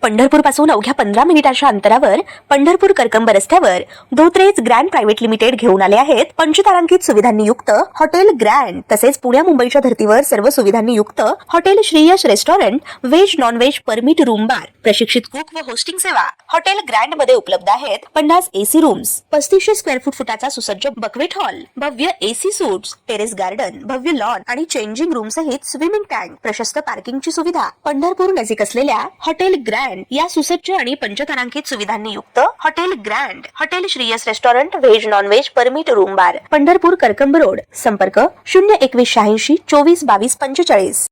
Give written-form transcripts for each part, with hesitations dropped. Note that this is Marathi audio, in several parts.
पंढरपूर पासून अवघ्या 15 मिनिटांच्या अंतरावर पंढरपूर करकंब रस्त्यावर धोत्रेज ग्रँड प्रायव्हेट लिमिटेड घेऊन आले आहेत पंचतारांकित सुविधांनी युक्त हॉटेल ग्रँड। तसेच पुण्या मुंबईच्या धर्तीवर सर्व सुविधांनी युक्त hotel Shriyash restaurant, veg non veg permit room bar, प्रशिक्षित कुक व होस्टिंग सेवा हॉटेल ग्रँड मध्ये उपलब्ध आहेत। 50 एसी रूम्स, 3500 स्क्वेअर फुटाचा सुसज्ज बकवेट हॉल, भव्य एसी सूट्स, टेरेस गार्डन, भव्य लॉन आणि चेंजिंग रूम सहित स्विमिंग टँक, प्रशस्त पार्किंगची सुविधा। पंढरपूर नजीक असलेल्या हॉटेल ग्रँड या सुसज्ज आणि पंचतारांकित सुविधांनी युक्त hotel grand, hotel Shriyas restaurant, veg non veg permit room बार, पंढरपूर करकंब रोड। संपर्क 02186 24 22 45।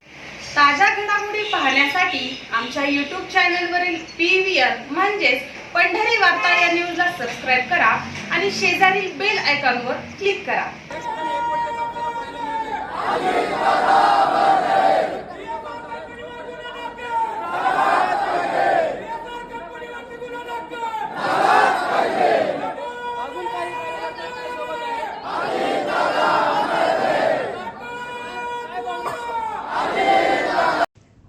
ताज्या घडामोडी पाहण्यासाठी आमच्या YouTube चॅनलवरील PVR म्हणजेच पंढरी वार्ता या न्यूजला सबस्क्राइब करा आणि शेजारील बेल आयकॉनवर क्लिक करा।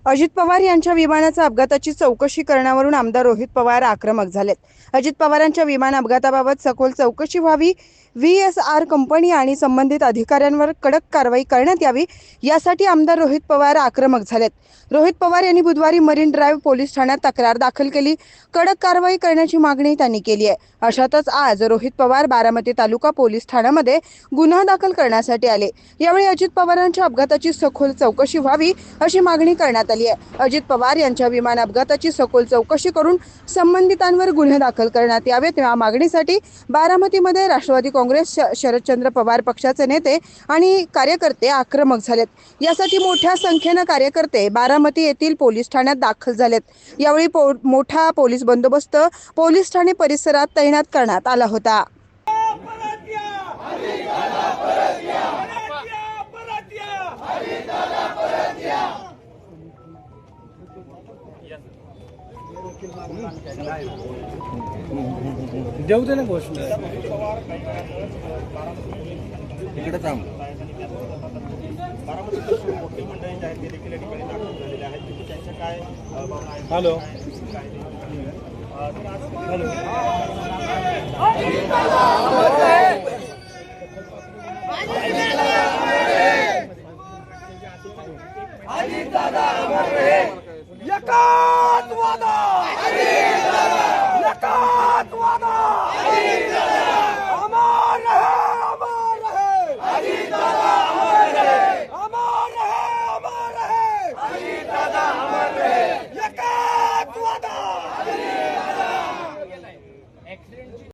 अजित पवार यांच्या विमानाच्या अपघाताची चौकशी करण्यावरून आमदार रोहित पवार आक्रमक झालेत। अजित पवारांच्या विमान अपघाताबाबत सखोल चौकशी व्हावी, VSR कंपनी आणि संबंधित अधिकाऱ्यांवर कडक कारवाई करण्यात यावी, यासाठी आमदार रोहित पवार आक्रमक झालेत। रोहित पवार यांनी बुधवारी मरीन ड्राईव्ह पोलीस ठाण्यात तक्रार दाखल केली, कडक कारवाई करण्याची मागणी त्यांनी केली आहे। अशातच आज रोहित पवार बारामती तालुका पोलीस ठाण्यामध्ये गुन्हा दाखल करण्यासाठी आले। यावेळी अजित पवारांच्या अपघाताची सखोल चौकशी व्हावी अशी मागणी करण्यात आली आहे। अजित पवार यांच्या विमान अपघाताची सखोल चौकशी करून संबंधितांवर गुन्हे दाखल करण्यात यावेत या मागणीसाठी बारामतीमध्ये राष्ट्रवादी काँग्रेस शरदचंद्र पवार पक्षाचे नेते आणि कार्यकर्ते आक्रमक झालेत। यासाठी मोठ्या संख्येने कार्यकर्ते बारामती येथील पोलीस ठाण्यात दाखल झालेत। यावेळी मोठा पोलीस बंदोबस्त पोलीस ठाणे परिसरात तैनात करण्यात आला होता। देऊ दे ना गोष्ट इकडे थांब। हॅलो